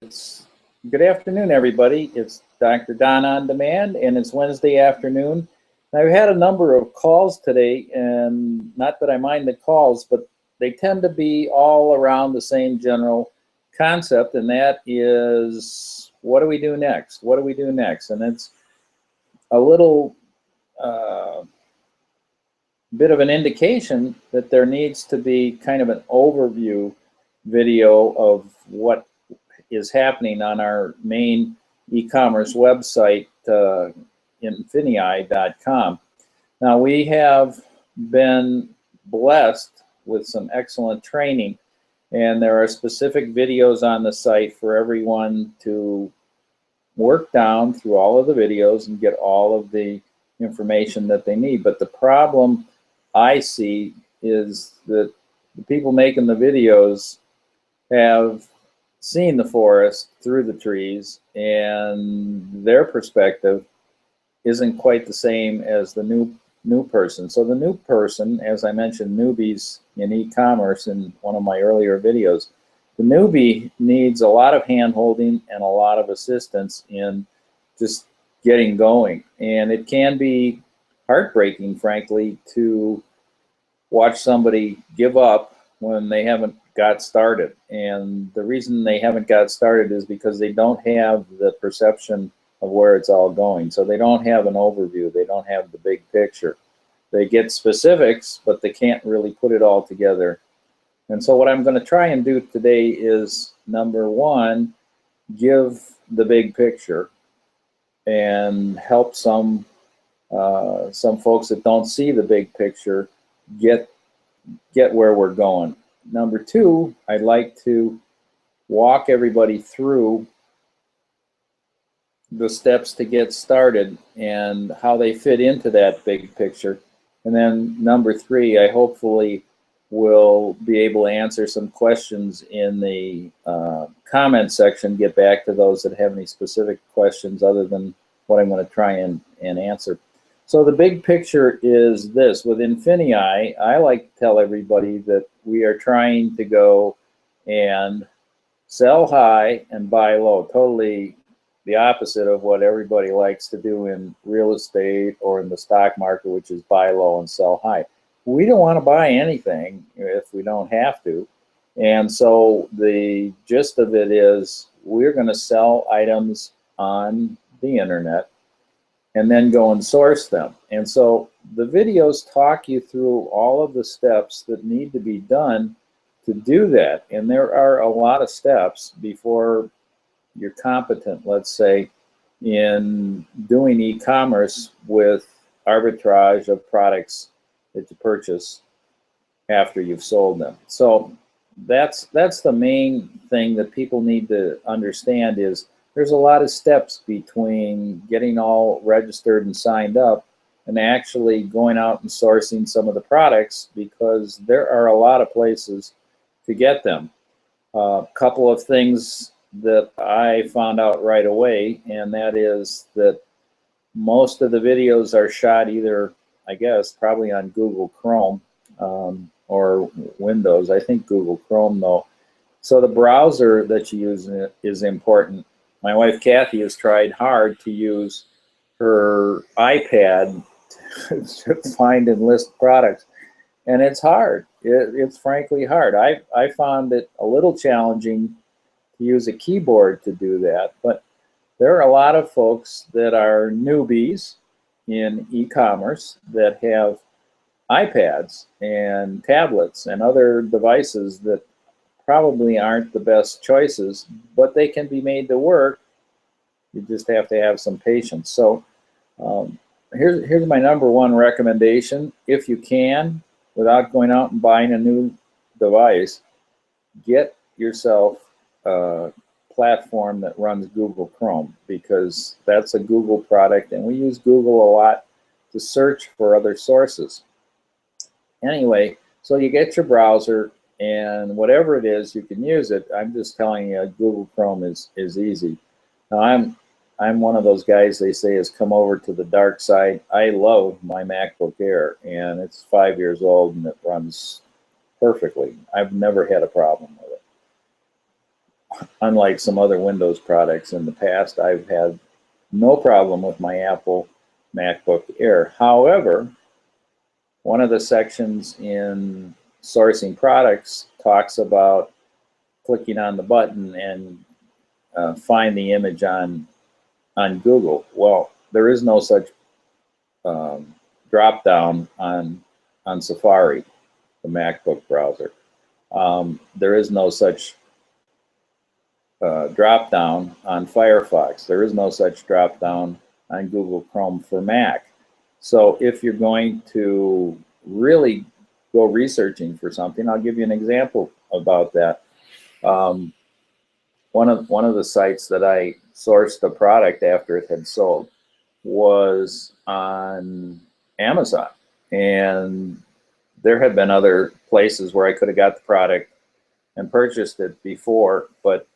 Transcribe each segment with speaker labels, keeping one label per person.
Speaker 1: It's good afternoon, everybody. It's Dr. Don on Demand, and it's Wednesday afternoon. I've had a number of calls today, and not that I mind the calls, but they tend to be all around the same general concept, and that is, what do we do next? What do we do next? And it's a little bit of an indication that there needs to be kind of an overview video of what is happening on our main e-commerce website, infinii.com. Now, we have been blessed with some excellent training, and there are specific videos on the site for everyone to work down through all of the videos and get all of the information that they need. But the problem I see is that the people making the videos have seen the forest through the trees, and their perspective isn't quite the same as the new person. So the new person, as I mentioned, newbies in e-commerce in one of my earlier videos, the newbie needs a lot of hand-holding and a lot of assistance in just getting going. And it can be heartbreaking, frankly, to watch somebody give up when they haven't got started. And the reason they haven't got started is because they don't have the perception of where it's all going. So they don't have an overview. They don't have the big picture. They get specifics, but they can't really put it all together. And so what I'm going to try and do today is, number one, give the big picture and help some folks that don't see the big picture get where we're going. Number two, I'd like to walk everybody through the steps to get started and how they fit into that big picture. And then number three, I hopefully will be able to answer some questions in the comment section, get back to those that have any specific questions other than what I'm going to try and answer. So the big picture is this. With Infinii, I like to tell everybody that we are trying to go and sell high and buy low. Totally the opposite of what everybody likes to do in real estate or in the stock market, which is buy low and sell high. We don't want to buy anything if we don't have to. And so the gist of it is we're going to sell items on the internet and then go and source them. And so the videos talk you through all of the steps that need to be done to do that. And there are a lot of steps before you're competent, let's say, in doing e-commerce with arbitrage of products that you purchase after you've sold them. So that's the main thing that people need to understand is there's a lot of steps between getting all registered and signed up and actually going out and sourcing some of the products, because there are a lot of places to get them. A couple of things that I found out right away, and that is that most of the videos are shot either, I guess, probably on Google Chrome or Windows. I think Google Chrome, though. So the browser that you use is important. My wife Kathy has tried hard to use her iPad to find and list products, and it's hard. It's frankly hard. I found it a little challenging to use a keyboard to do that, but there are a lot of folks that are newbies in e-commerce that have iPads and tablets and other devices that probably aren't the best choices, but they can be made to work. You just have to have some patience. So here's my number one recommendation. If you can, without going out and buying a new device, get yourself a platform that runs Google Chrome, because that's a Google product, and we use Google a lot to search for other sources. Anyway, so you get your browser, and whatever it is, you can use it. I'm just telling you, Google Chrome is easy. Now, I'm one of those guys they say has come over to the dark side. I love my MacBook Air, and it's 5 years old, and it runs perfectly. I've never had a problem with it. unlike some other Windows products in the past, I've had no problem with my Apple MacBook Air. However, one of the sections in sourcing products talks about clicking on the button and find the image on Google. Well, there is no such drop down on Safari, the MacBook browser. There is no such drop down on Firefox. There is no such drop down on Google Chrome for Mac. So if you're going to really go researching for something, I'll give you an example about that. One of the sites that I sourced the product after it had sold was on Amazon, and there had been other places where I could have got the product and purchased it before, but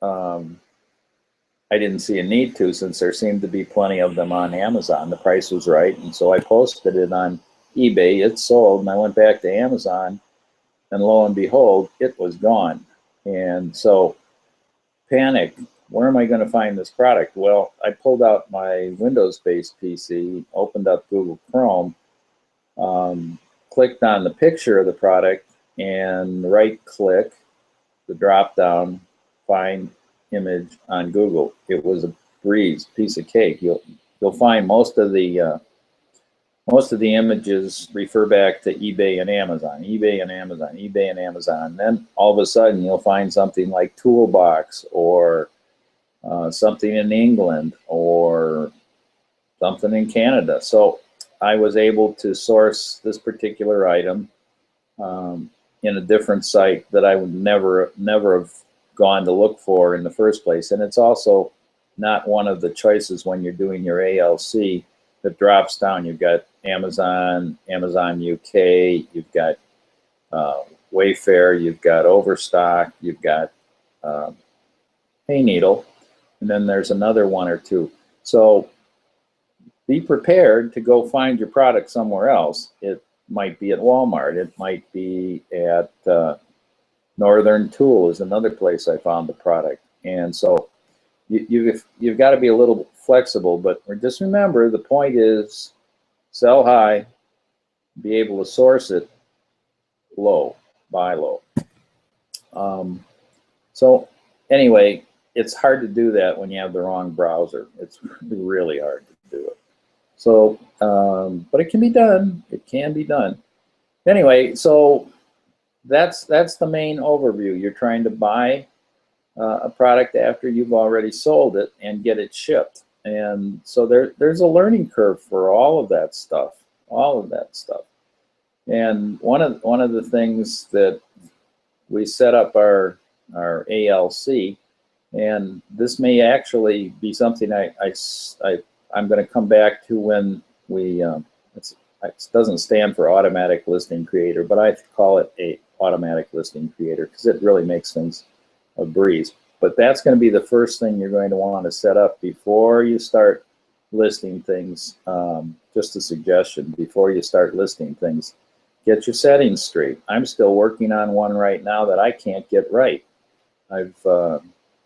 Speaker 1: I didn't see a need to, since there seemed to be plenty of them on Amazon. The price was right, and so I posted it on eBay. It sold, and I went back to Amazon, and lo and behold, it was gone. And so, panic, where am I going to find this product? Well, I pulled out my Windows-based PC, opened up Google Chrome, clicked on the picture of the product, and right-click the drop-down, find image on Google. It was a breeze, piece of cake. You'll find most of the images refer back to eBay and Amazon, eBay and Amazon, eBay and Amazon. And then all of a sudden you'll find something like Toolbox, or something in England, or something in Canada. So I was able to source this particular item in a different site that I would never have gone to look for in the first place. And it's also not one of the choices when you're doing your ALC that drops down. You've got Amazon, Amazon UK, you've got Wayfair, you've got Overstock, you've got Hayneedle, and then there's another one or two. So be prepared to go find your product somewhere else. It might be at Walmart, it might be at Northern Tool is another place I found the product. And so you've got to be a little flexible, but just remember, the point is sell high, be able to source it low, buy low. So anyway, it's hard to do that when you have the wrong browser. It's really hard to do it. So, but it can be done. It can be done. Anyway, so that's the main overview. You're trying to buy a product after you've already sold it and get it shipped. And so there's a learning curve for all of that stuff, And one of the things that we set up our ALC, and this may actually be something I'm going to come back to when we, it doesn't stand for Automatic Listing Creator, but I call it a Automatic Listing Creator because it really makes things a breeze. But that's going to be the first thing you're going to want to set up before you start listing things. Just a suggestion, before you start listing things, get your settings straight. I'm still working on one right now that I can't get right. I've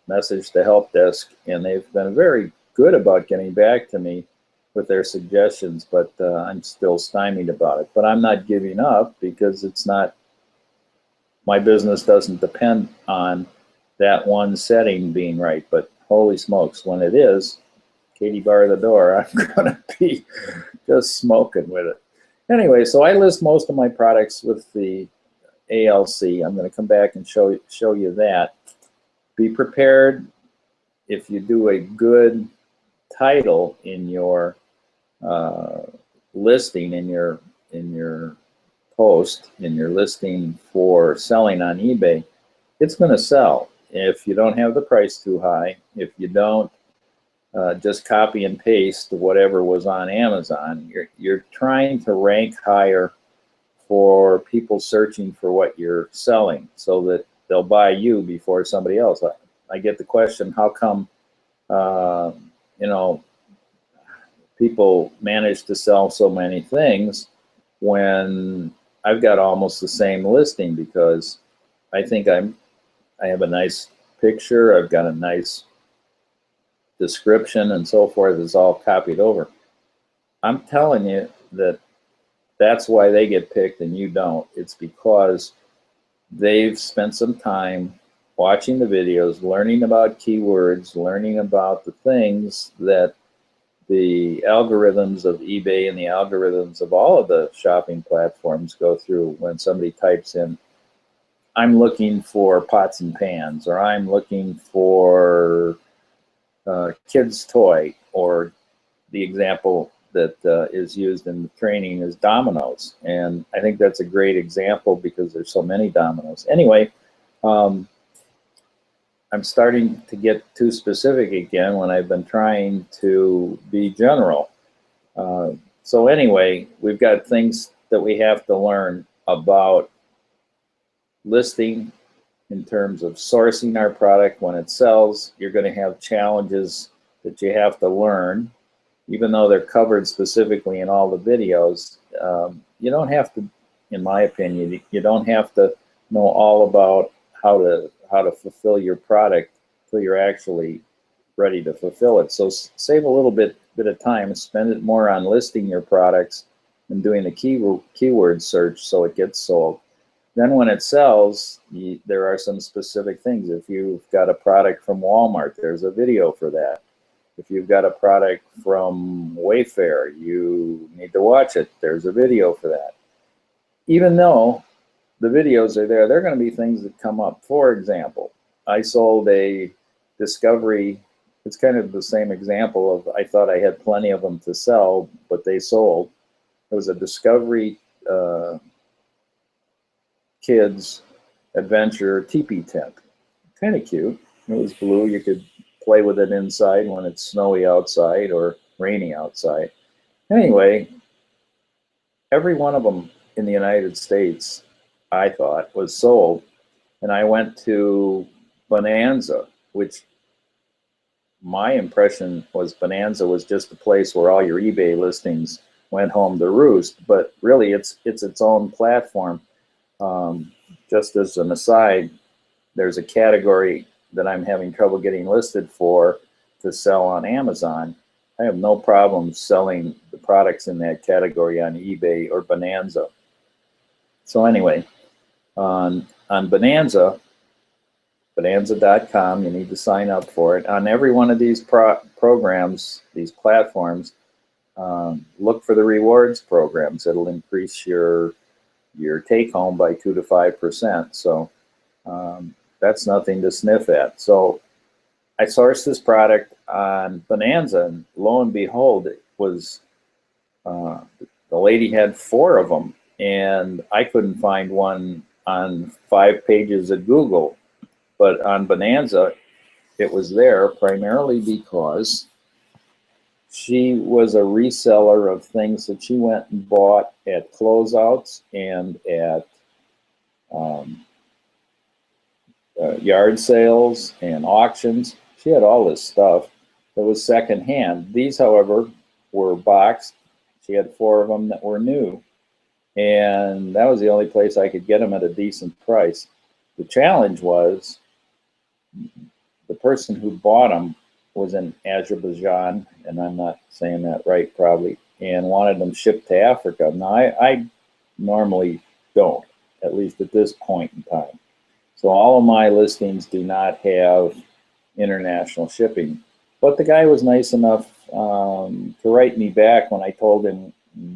Speaker 1: messaged the help desk, and they've been very good about getting back to me with their suggestions, but I'm still stymied about it. But I'm not giving up, because it's not, my business doesn't depend on that one setting being right. But holy smokes, when it is, Katie bar the door, I'm gonna be just smoking with it. Anyway, so I list most of my products with the ALC. I'm going to come back and show you that. Be prepared, if you do a good title in your listing, in your post, in your listing for selling on eBay, it's going to sell. If you don't have the price too high, if you don't just copy and paste whatever was on Amazon, you're trying to rank higher for people searching for what you're selling, so that they'll buy you before somebody else. I get the question, how come people manage to sell so many things when I've got almost the same listing? Because I think I have a nice picture, I've got a nice description and so forth, is all copied over. I'm telling you that that's why they get picked and you don't. It's because they've spent some time watching the videos, learning about keywords, learning about the things that the algorithms of eBay and the algorithms of all of the shopping platforms go through when somebody types in, I'm looking for pots and pans, or I'm looking for kid's toy, or the example that is used in the training is dominoes. And I think that's a great example because there's so many dominoes. Anyway, I'm starting to get too specific again when I've been trying to be general. So anyway, we've got things that we have to learn about listing in terms of sourcing our product when it sells. You're going to have challenges that you have to learn, even though they're covered specifically in all the videos. You don't have to, in my opinion, you don't have to know all about how to fulfill your product until you're actually ready to fulfill it. So save a little bit of time and spend it more on listing your products and doing the keyword search so it gets sold. Then when it sells, there are some specific things. If you've got a product from Walmart, there's a video for that. If you've got a product from Wayfair, you need to watch it. There's a video for that. Even though the videos are there, there are going to be things that come up. For example, I sold a Discovery. It's kind of the same example of I thought I had plenty of them to sell, but they sold. It was a Discovery kids adventure teepee tent. Kind of cute. It was blue. You could play with it inside when it's snowy outside or rainy outside. Anyway, every one of them in the United States, I thought, was sold. And I went to Bonanza, which my impression was Bonanza was just a place where all your eBay listings went home to roost. But really, it's its own platform. Just as an aside, there's a category that I'm having trouble getting listed for to sell on Amazon. I have no problem selling the products in that category on eBay or Bonanza. So anyway, on Bonanza, Bonanza.com, you need to sign up for it. On every one of these programs, these platforms, look for the rewards programs. It'll increase your take home by 2 to 5%. So that's nothing to sniff at. So I sourced this product on Bonanza, and lo and behold, it was the lady had 4 of them, and I couldn't find one on 5 pages of Google. But on Bonanza, it was there primarily because she was a reseller of things that she went and bought at closeouts and at yard sales and auctions. She had all this stuff that was secondhand. These, however, were boxed. She had 4 of them that were new. And that was the only place I could get them at a decent price. The challenge was the person who bought them was in Azerbaijan, and I'm not saying that right probably, and wanted them shipped to Africa. Now, I normally don't, at least at this point in time. So all of my listings do not have international shipping. But the guy was nice enough to write me back when I told him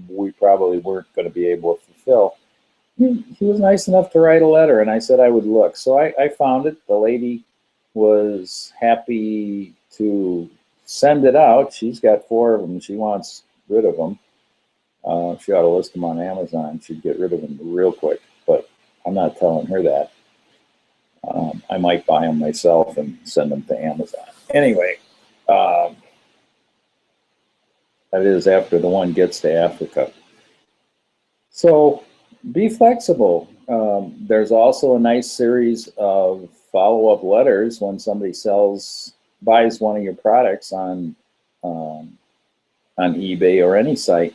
Speaker 1: we probably weren't going to be able to fulfill. He was nice enough to write a letter, and I said I would look. So I found it. The lady was happy to send it out. She's got 4 of them. She wants rid of them. She ought to list them on Amazon. She'd get rid of them real quick, but I'm not telling her that. I might buy them myself and send them to Amazon. Anyway, that is after the one gets to Africa. So be flexible. There's also a nice series of follow-up letters when somebody buys one of your products on eBay or any site.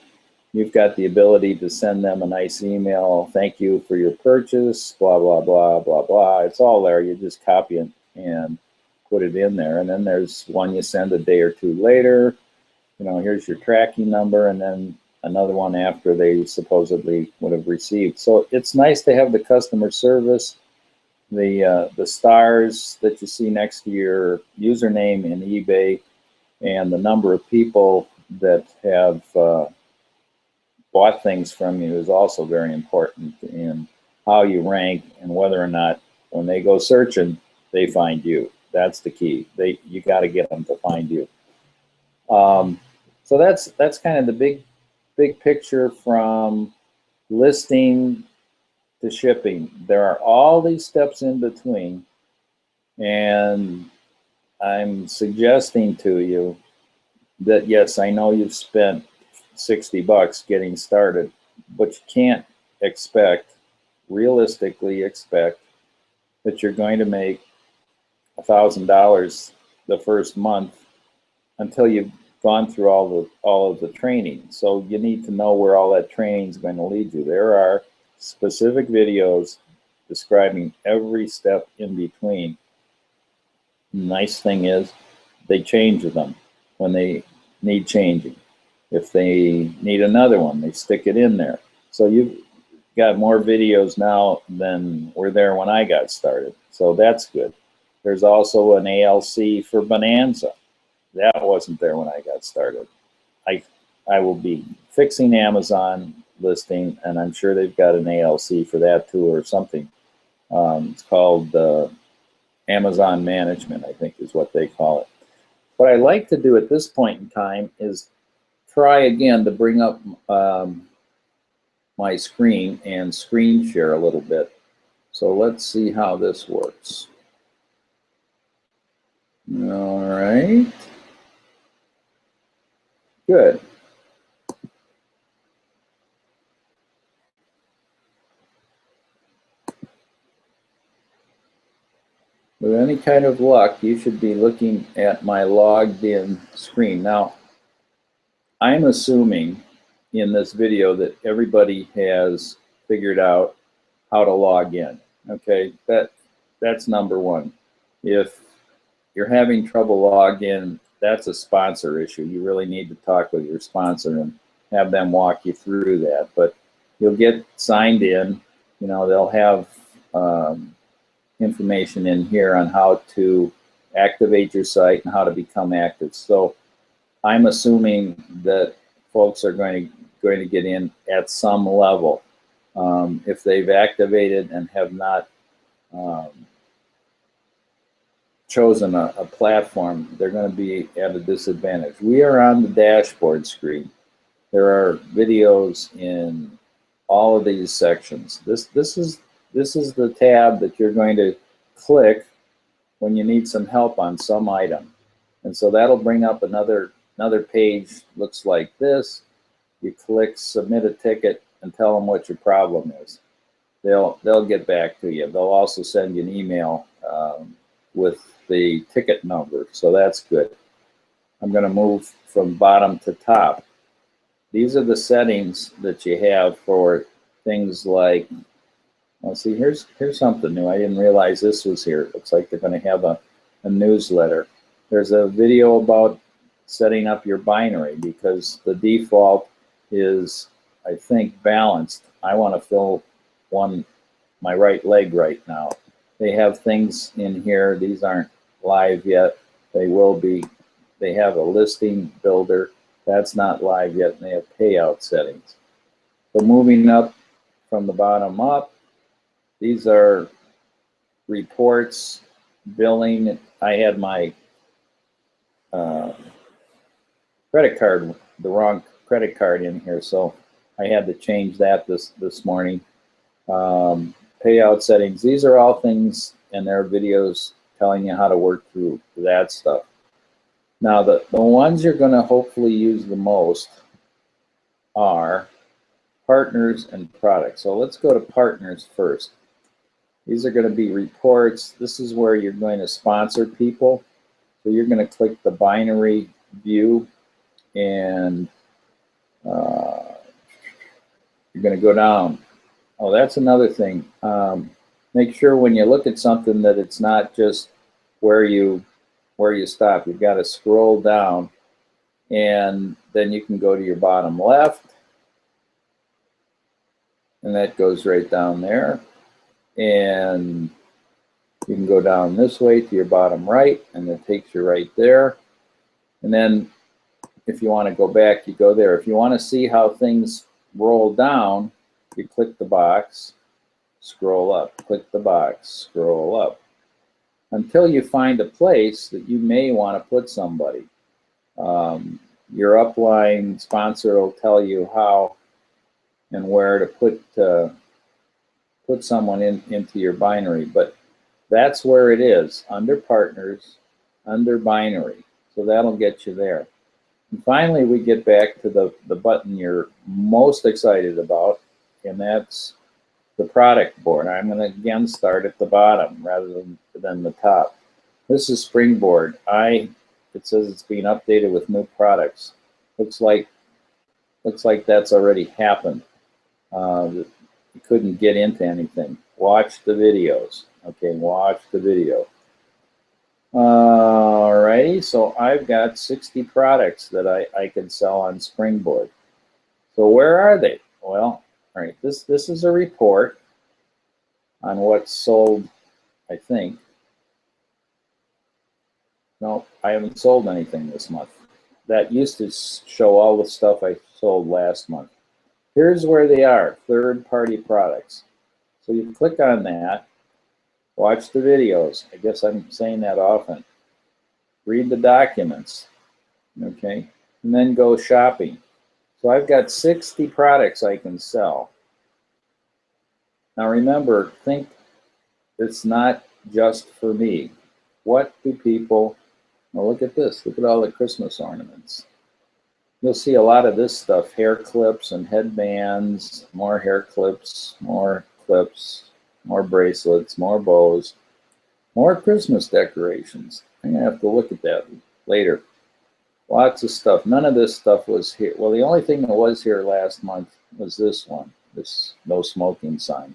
Speaker 1: You've got the ability to send them a nice email. Thank you for your purchase, blah, blah, blah, blah, blah. It's all there. You just copy and and put it in there. And then there's one you send a day or two later. You know, here's your tracking number, and then another one after they supposedly would have received. So it's nice to have the customer service, the stars that you see next to your username in eBay, and the number of people that have bought things from you is also very important in how you rank and whether or not when they go searching, they find you. That's the key. You got to get them to find you. So that's kind of the big picture from listing to shipping. There are all these steps in between, and I'm suggesting to you that yes, I know you've spent $60 getting started, but you can't realistically expect that you're going to make $1,000 the first month until you've gone through all of the training. So you need to know where all that training is going to lead you. There are specific videos describing every step in between. Nice thing is they change them when they need changing. If they need another one, they stick it in there. So you've got more videos now than were there when I got started. So that's good. There's also an ALC for Bonanza. That wasn't there when I got started. I will be fixing Amazon listing, and I'm sure they've got an ALC for that too, or something. It's called Amazon Management, I think is what they call it. What I like to do at this point in time is try again to bring up my screen and screen share a little bit. So let's see how this works. All right. Good. With any kind of luck, you should be looking at my logged in screen. Now, I'm assuming in this video that everybody has figured out how to log in. Okay, that's number one. If you're having trouble log in, that's a sponsor issue. You really need to talk with your sponsor and have them walk you through that. But you'll get signed in. You know, they'll have information in here on how to activate your site and how to become active. So I'm assuming that folks are going to get in at some level. If they've activated and have not chosen a platform, they're going to be at a disadvantage. We are on the dashboard screen. There are videos in all of these sections. This is the tab that you're going to click when you need some help on some item. And so that'll bring up another page, looks like this. You click submit a ticket and tell them what your problem is. They'll get back to you. They'll also send you an email with the ticket number, so that's good. I'm going to move from bottom to top. These are the settings that you have for things like, well, see, here's something new. I didn't realize this was here. It looks like they're going to have a newsletter. There's a video about setting up your binary because the default is, I think, balanced. I want to fill my right leg right now. They have things in here. These aren't live yet. They will be. They have a listing builder. That's not live yet, and they have payout settings. So moving up from the bottom up, these are reports, billing. I had my credit card, the wrong credit card in here, so I had to change that this morning. Payout settings. These are all things, and there are videos telling you how to work through that stuff. Now, the ones you're going to hopefully use the most are partners and products. So let's go to partners first. These are going to be reports. This is where you're going to sponsor people. So you're going to click the binary view, and you're going to go down. Oh, that's another thing. Make sure when you look at something that it's not just where you stop. You've got to scroll down, and then you can go to your bottom left, and that goes right down there. And you can go down this way to your bottom right, and it takes you right there. And then if you want to go back, you go there. If you want to see how things roll down, you click the box, scroll up, click the box, scroll up, until you find a place that you may want to put somebody. Your upline sponsor will tell you how and where to put someone into your binary, but that's where it is, under partners, under binary. So that'll get you there. And finally, we get back to the button you're most excited about, and that's the product board. I'm going to again start at the bottom rather than the top. This is Springboard. It says it's being updated with new products. Looks like that's already happened. You couldn't get into anything. Watch the videos. Okay, watch the video. Alrighty, so I've got 60 products that I can sell on Springboard. So where are they? Well, all right, this is a report on what's sold, I think. No, I haven't sold anything this month. That used to show all the stuff I sold last month. Here's where they are, third-party products. So you click on that, watch the videos. I guess I'm saying that often. Read the documents, okay? And then go shopping. So I've got 60 products I can sell. Now remember, think it's not just for me. What do people, well, look at this. Look at all the Christmas ornaments. You'll see a lot of this stuff, hair clips and headbands, more hair clips, more bracelets, more bows, more Christmas decorations. I'm going to have to look at that later. Lots of stuff. None of this stuff was here. Well, the only thing that was here last month was this one, this no smoking sign.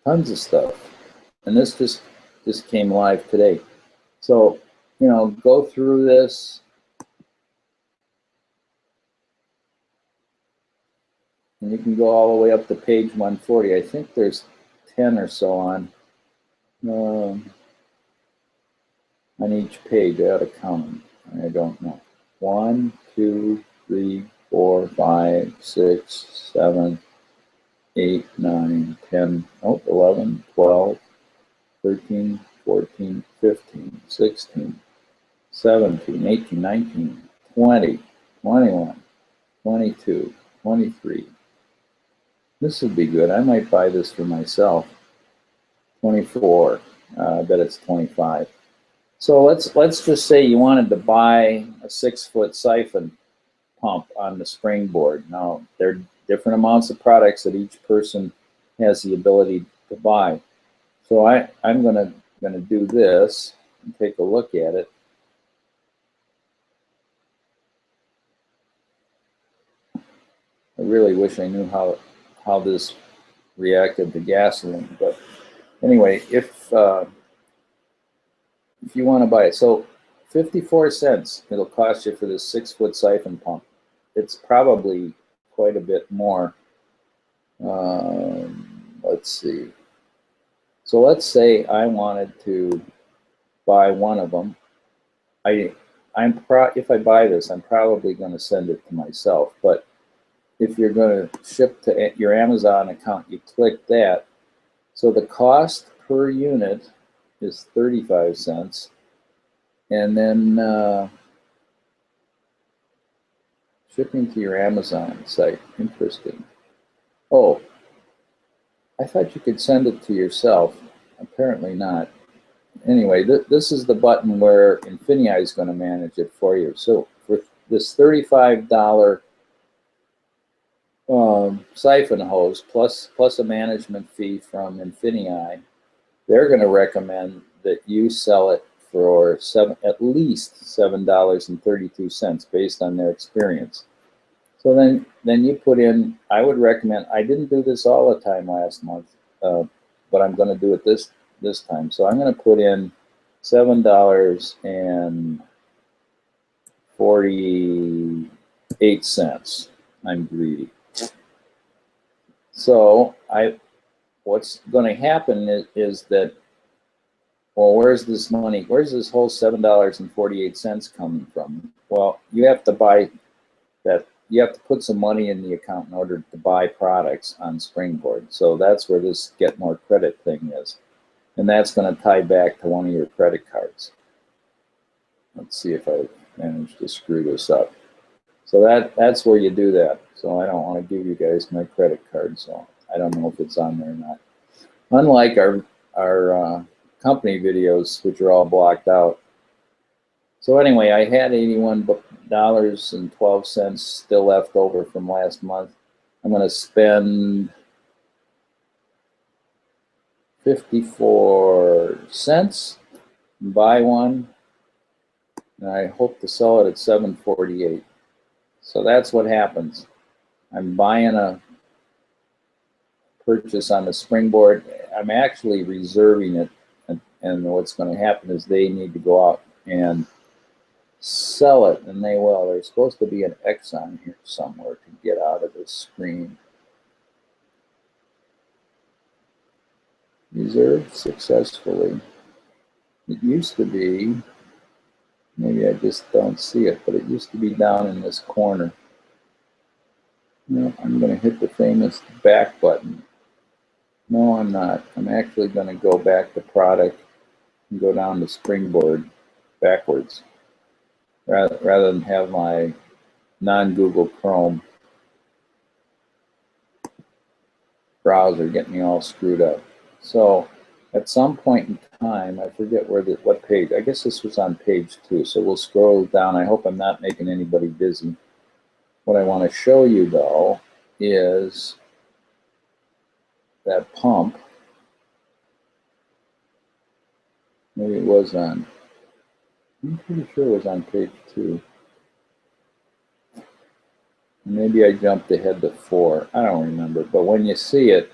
Speaker 1: Tons of stuff. And this just came live today. So, you know, go through this. And you can go all the way up to page 140. I think there's 10 or so on each page. I ought to count them. I don't know. 1, 2, 3, 4, 5, 6, 7, 8, 9, 10, 11, 12, 13, 14, 15, 16, 17, 18, 19, 20, 21, 22, 23. This would be good. I might buy this for myself. 24. I bet it's 25. So let's just say you wanted to buy a 6-foot siphon pump on the Springboard. Now there are different amounts of products that each person has the ability to buy. So I'm gonna do this and take a look at it. I really wish I knew how this reacted to gasoline, but anyway, if you want to buy it, so 54 cents it'll cost you for this 6-foot siphon pump. It's probably quite a bit more. Let's see. So let's say I wanted to buy one of them. If I buy this, I'm probably going to send it to myself. But if you're going to ship to your Amazon account, you click that. So the cost per unit is 35 cents. And then shipping to your Amazon site. Interesting. Oh, I thought you could send it to yourself. Apparently not. Anyway, this is the button where Infinii is going to manage it for you. So for this $35 siphon hose plus a management fee from Infinii, they're going to recommend that you sell it for at least $7.32 based on their experience. So then you put in, I would recommend, I didn't do this all the time last month, but I'm going to do it this time. So I'm going to put in $7.48. I'm greedy. So what's going to happen is that, well, where's this money? Where's this whole $7.48 coming from? Well, you have to buy that. You have to put some money in the account in order to buy products on Springboard. So that's where this Get More Credit thing is. And that's going to tie back to one of your credit cards. Let's see if I manage to screw this up. So that's where you do that. So I don't want to give you guys my credit card, so I don't know if it's on there or not. Unlike our company videos, which are all blocked out. So anyway, I had $81.12 still left over from last month. I'm going to spend 54 cents, buy one, and I hope to sell it at $7.48. So that's what happens. I'm buying a purchase on the Springboard. I'm actually reserving it, and what's going to happen is they need to go out and sell it, and they will. There's supposed to be an X on here somewhere to get out of this screen. Reserved successfully. It used to be, maybe I just don't see it, but it used to be down in this corner. No, I'm going to hit the famous back button. No, I'm not. I'm actually going to go back to product and go down to Springboard backwards, rather than have my non-Google Chrome browser get me all screwed up. So at some point in time, I forget what page. I guess this was on page 2. So we'll scroll down. I hope I'm not making anybody dizzy. What I want to show you, though, is that pump. Maybe it was on, I'm pretty sure it was on page 2. Maybe I jumped ahead to 4. I don't remember. But when you see it,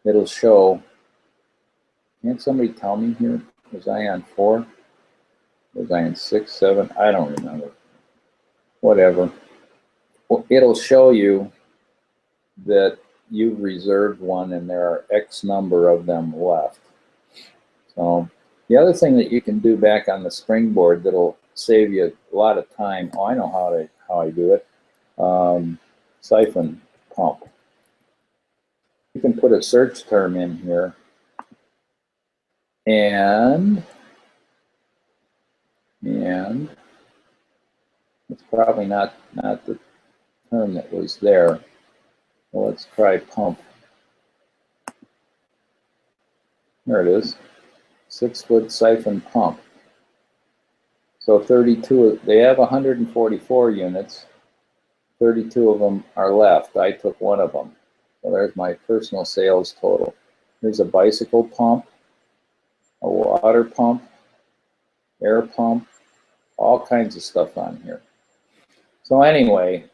Speaker 1: it'll show. Can't somebody tell me here? Was I on 4? Was I on 6, 7? I don't remember. Whatever. Well, it'll show you that you've reserved one and there are X number of them left. So the other thing that you can do back on the Springboard that'll save you a lot of time. Oh, I know how I do it. Siphon pump. You can put a search term in here, and it's probably not the term that was there. Well, let's try pump. There it is. 6-foot siphon pump. So 32, they have 144 units. 32 of them are left. I took one of them. So there's my personal sales total. There's a bicycle pump, a water pump, air pump, all kinds of stuff on here. So anyway,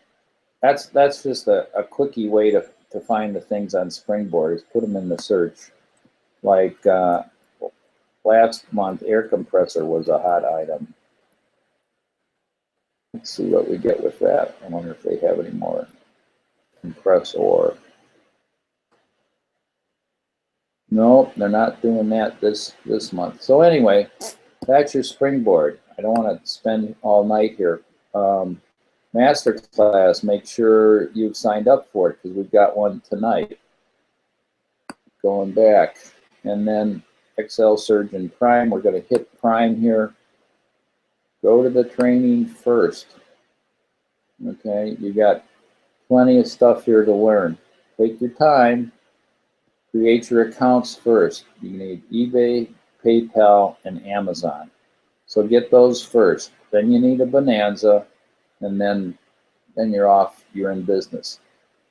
Speaker 1: that's just a quickie way to find the things on Springboard, is put them in the search. Like last month, air compressor was a hot item. Let's see what we get with that. I wonder if they have any more compressor. No, they're not doing that this month. So anyway, that's your Springboard. I don't want to spend all night here. Masterclass, make sure you've signed up for it, because we've got one tonight. Going back. And then Excel Surgeon Prime, we're going to hit Prime here. Go to the training first. Okay, you got plenty of stuff here to learn. Take your time. Create your accounts first. You need eBay, PayPal, and Amazon. So get those first. Then you need a Bonanza, and then you're off, you're in business.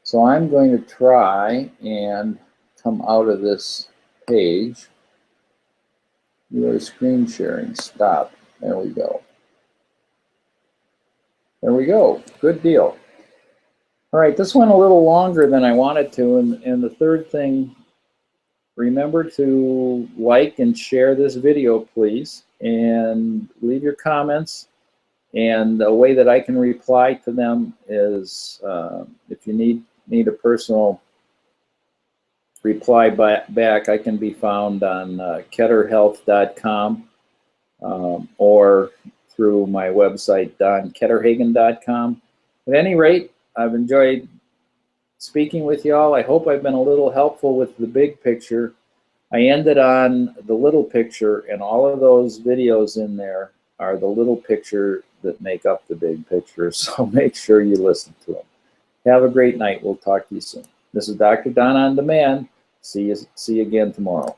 Speaker 1: So I'm going to try and come out of this page. Your screen sharing, stop. There we go. There we go, good deal. All right, this went a little longer than I wanted to, and the third thing remember to like and share this video, please, and leave your comments. And a way that I can reply to them is if you need a personal reply back, I can be found on ketterhealth.com or through my website, donketterhagen.com. At any rate, I've enjoyed speaking with y'all. I hope I've been a little helpful with the big picture. I ended on the little picture, and all of those videos in there are the little picture that make up the big picture, so make sure you listen to them. Have a great night. We'll talk to you soon. This is Dr. Don On Demand. See you again tomorrow.